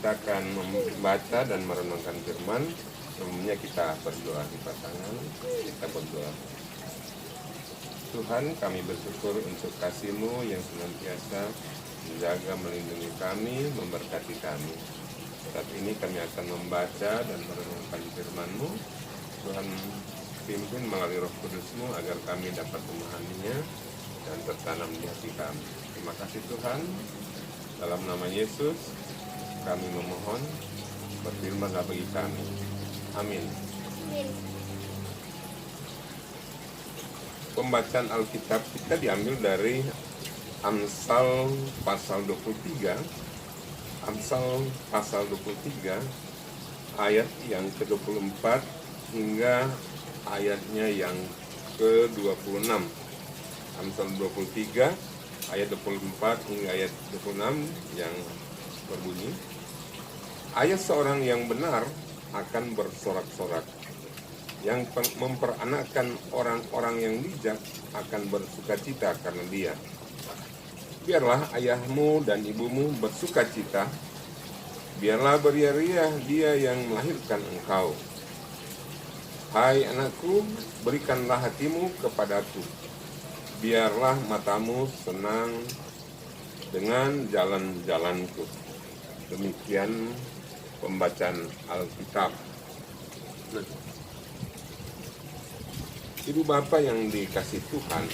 kita akan membaca dan merenungkan firman. Sebelumnya kita berdoa di pasangan. Kita berdoa. Tuhan, kami bersyukur untuk kasih-Mu yang senantiasa menjaga, melindungi kami, memberkati kami. Saat ini kami akan membaca dan merenungkan firman-Mu. Tuhan, pimpin melalui Roh Kudus-Mu agar kami dapat memahaminya dan tertanam di hati kami. Terima kasih Tuhan. Dalam nama Yesus, kami memohon, berfirmanlah bagi kami. Amin. Pembacaan Alkitab kita diambil dari Amsal pasal 23. Amsal pasal 23 ayat yang ke-24 hingga ayatnya yang ke-26. Amsal 23 ayat 24 hingga ayat 26 yang berbunyi, ayah seorang yang benar akan bersorak-sorak, yang memperanakkan orang-orang yang bijak akan bersukacita karena dia. Biarlah ayahmu dan ibumu bersukacita, biarlah beria-ria dia yang melahirkan engkau. Hai anakku, berikanlah hatimu kepadaku, biarlah matamu senang dengan jalan-jalanku. Demikian pembacaan Alkitab. Ibu bapak yang dikasih Tuhan,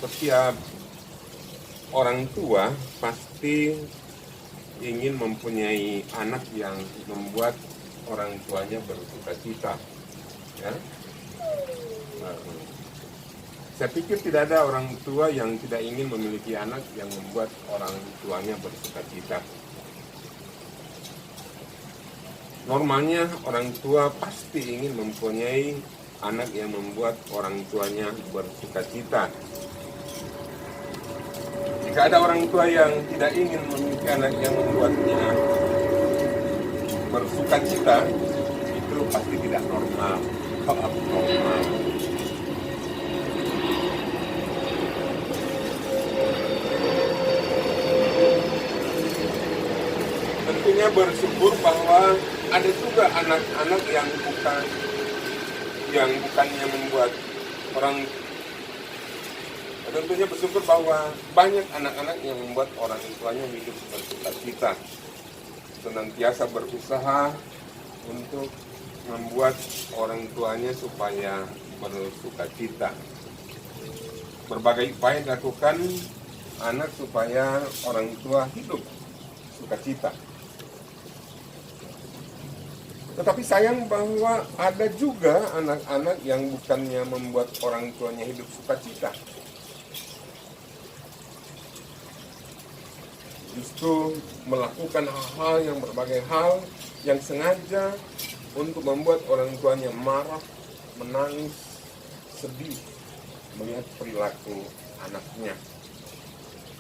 setiap orang tua pasti ingin mempunyai anak yang membuat orang tuanya bersukacita. Ya? Saya pikir tidak ada orang tua yang tidak ingin memiliki anak yang membuat orang tuanya bersukacita. Normalnya orang tua pasti ingin mempunyai anak yang membuat orang tuanya bersukacita. Jika ada orang tua yang tidak ingin memiliki anak yang membuatnya bersukacita, itu pasti tidak normal atau abnormal. Tentunya bersyukur bahwa ada juga anak-anak yang bukannya membuat orang. Tentunya bersyukur bahwa banyak anak-anak yang membuat orang tuanya hidup bersukacita, senantiasa berusaha untuk membuat orang tuanya supaya bersukacita. Berbagai upaya dilakukan anak supaya orang tua hidup sukacita. Tetapi sayang bahwa ada juga anak-anak yang bukannya membuat orang tuanya hidup sukacita, justru melakukan hal-hal yang berbagai hal yang sengaja untuk membuat orang tuanya marah, menangis, sedih melihat perilaku anaknya.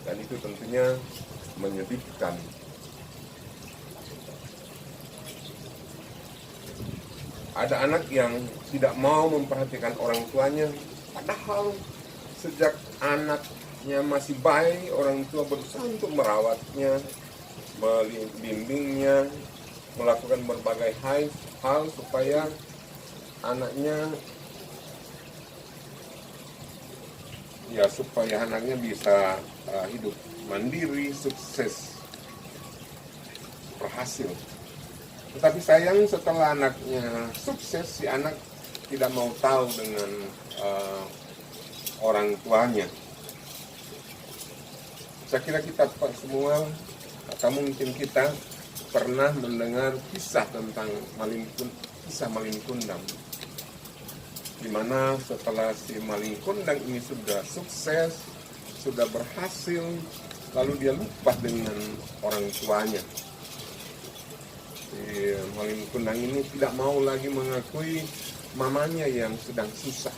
Dan itu tentunya menyedihkan. Ada anak yang tidak mau memperhatikan orang tuanya, padahal sejak anaknya masih bayi, orang tua berusaha untuk merawatnya, membimbingnya, melakukan berbagai hal supaya anaknya bisa hidup mandiri, sukses, berhasil. Tetapi sayang setelah anaknya sukses, si anak tidak mau tahu dengan orang tuanya. Saya kira kita semua, atau mungkin kita pernah mendengar kisah tentang kisah maling kundang, di mana setelah si maling kundang ini sudah sukses, sudah berhasil, lalu dia lupa dengan orang tuanya. Si maling kundang ini tidak mau lagi mengakui mamanya yang sedang susah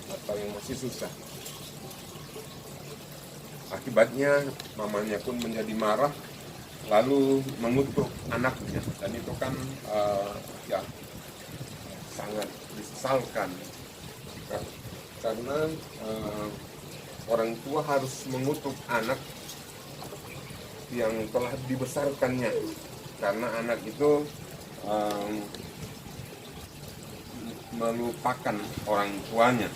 atau yang masih susah. Akibatnya mamanya pun menjadi marah, lalu mengutuk anaknya, dan itu kan sangat disesalkan karena orang tua harus mengutuk anak yang telah dibesarkannya, karena anak itu melupakan orang tuanya.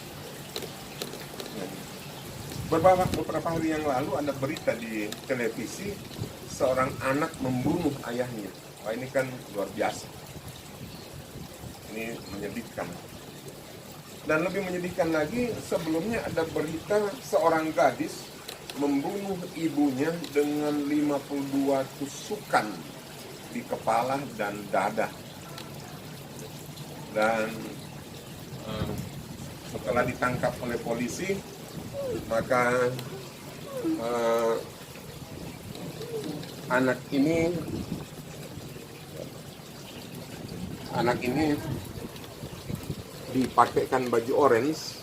Beberapa hari yang lalu ada berita di televisi, seorang anak membunuh ayahnya. Wah, ini kan luar biasa. Ini menyedihkan. Dan lebih menyedihkan lagi, sebelumnya ada berita seorang gadis membunuh ibunya dengan 52 tusukan di kepala dan dada. Dan setelah ditangkap oleh polisi, maka anak ini dipakaikan baju orange,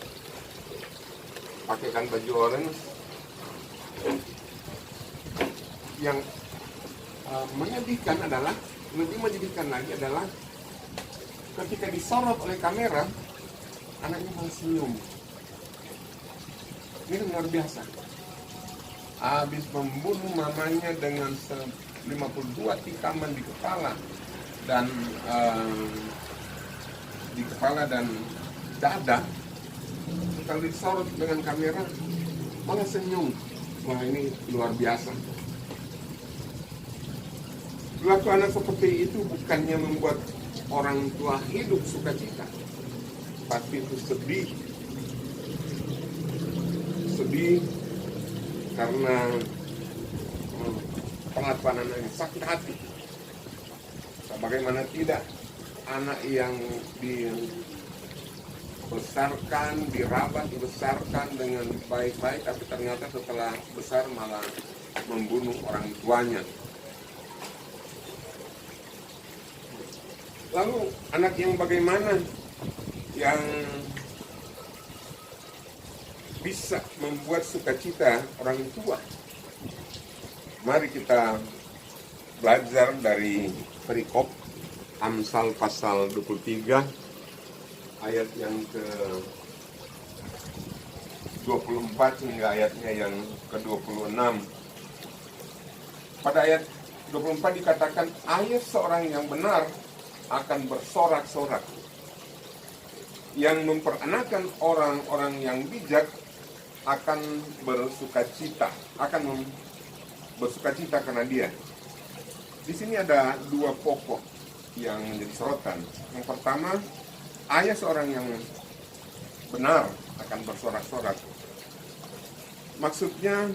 yang lebih menyedihkan lagi adalah ketika disorot oleh kamera, anaknya malah senyum. Ini luar biasa. Habis membunuh mamanya dengan 52 tikaman di kepala dan dada, kalau disorot dengan kamera malah senyum. Wah, ini luar biasa. Perilaku anak seperti itu bukannya membuat orang tua hidup sukacita, tapi itu sedih karena pengakuan anak yang sakit hati. Bagaimana tidak, anak yang dibesarkan dengan baik-baik, tapi ternyata setelah besar malah membunuh orang tuanya. Lalu anak yang bagaimana yang bisa membuat sukacita orang tua? Mari kita belajar dari perikop Amsal pasal 23 ayat yang ke-24 hingga ayatnya yang ke-26. Pada ayat 24 dikatakan, ayah seorang yang benar akan bersorak-sorak. Yang memperanakan orang-orang yang bijak akan bersukacita karena dia. Di sini ada dua pokok yang menjadi sorotan. Yang pertama, ayah seorang yang benar akan bersorak-sorak. Maksudnya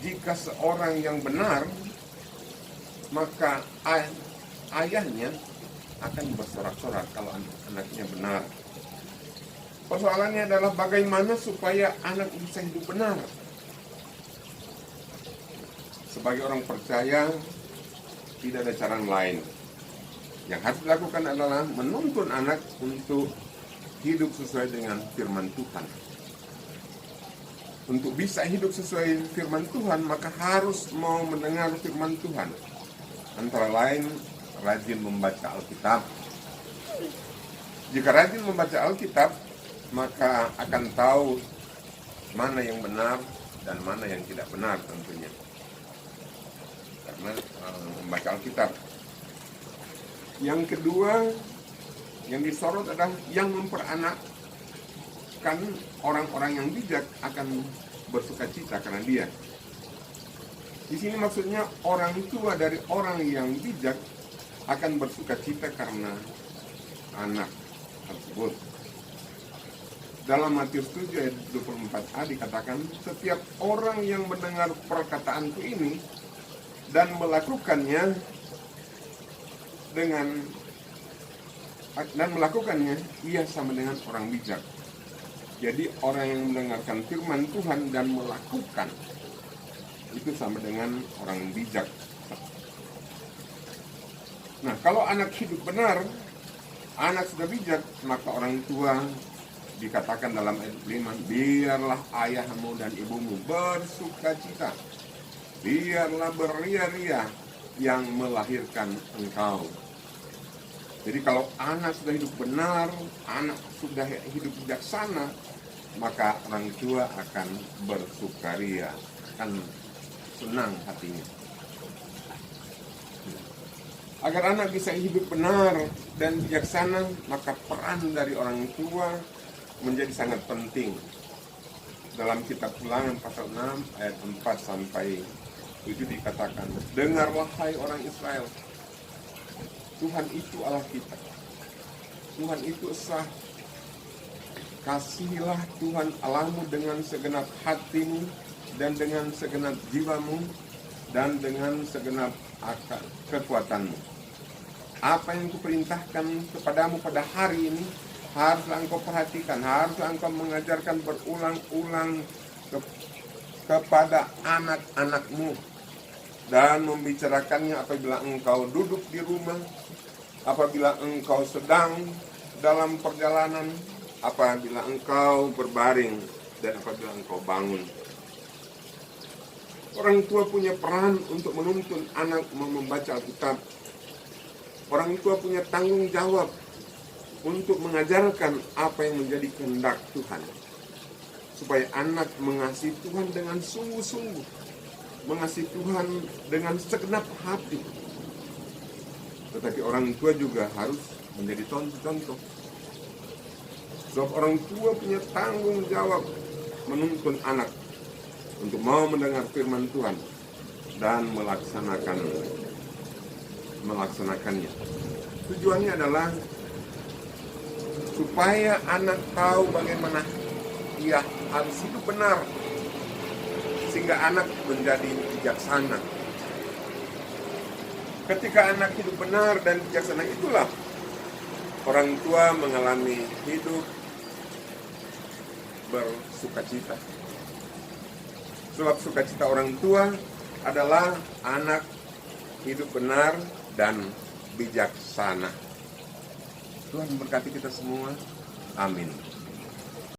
jika seorang yang benar, maka ayahnya akan bersorak-sorak kalau anaknya benar. Persoalannya adalah bagaimana supaya anak bisa hidup benar. Sebagai orang percaya, tidak ada cara lain. Yang harus dilakukan adalah menuntun anak untuk hidup sesuai dengan firman Tuhan. Untuk bisa hidup sesuai firman Tuhan, maka harus mau mendengar firman Tuhan. Antara lain, rajin membaca Alkitab. Jika rajin membaca Alkitab, maka akan tahu mana yang benar dan mana yang tidak benar tentunya. Karena membaca Alkitab. Yang kedua, yang disorot adalah yang memperanakkan orang-orang yang bijak akan bersukacita karena dia. Di sini maksudnya orang tua dari orang yang bijak akan bersukacita karena anak tersebut. Dalam Matius 7 ayat 24a dikatakan, setiap orang yang mendengar perkataanku ini dan melakukannya ia sama dengan orang bijak. Jadi orang yang mendengarkan firman Tuhan dan melakukan itu sama dengan orang bijak. Nah, kalau anak hidup benar, anak sudah bijak, maka orang tua dikatakan dalam ayat 5, biarlah ayahmu dan ibumu bersukacita, biarlah beria-ria yang melahirkan engkau. Jadi kalau anak sudah hidup benar, anak sudah hidup bijaksana, maka orang tua akan bersukaria, akan senang hatinya. Agar anak bisa hidup benar dan bijaksana, maka peran dari orang tua menjadi sangat penting. Dalam kitab Ulangan pasal 6 ayat 4 sampai 7 dikatakan, dengarlah hai orang Israel, Tuhan itu Allah kita, Tuhan itu esa. Kasihilah Tuhan Allahmu dengan segenap hatimu dan dengan segenap jiwamu dan dengan segenap kekuatanmu. Apa yang kuperintahkan kepadamu pada hari ini haruslah engkau perhatikan, haruslah engkau mengajarkan berulang-ulang kepada anak-anakmu dan membicarakannya apabila engkau duduk di rumah, apabila engkau sedang dalam perjalanan, apabila engkau berbaring, dan apabila engkau bangun. Orang tua punya peran untuk menuntun anak membaca Alkitab. Orang tua punya tanggung jawab untuk mengajarkan apa yang menjadi kehendak Tuhan, supaya anak mengasihi Tuhan dengan sungguh-sungguh, mengasihi Tuhan dengan segenap hati. Tetapi orang tua juga harus menjadi contoh. Sebab orang tua punya tanggung jawab menuntun anak untuk mau mendengar firman Tuhan dan melaksanakannya. Tujuannya adalah supaya anak tahu bagaimana ia harus hidup benar, sehingga anak menjadi bijaksana. Ketika anak hidup benar dan bijaksana, itulah orang tua mengalami hidup bersukacita. Sebab sukacita orang tua adalah anak hidup benar dan bijaksana. Tuhan memberkati kita semua. Amin.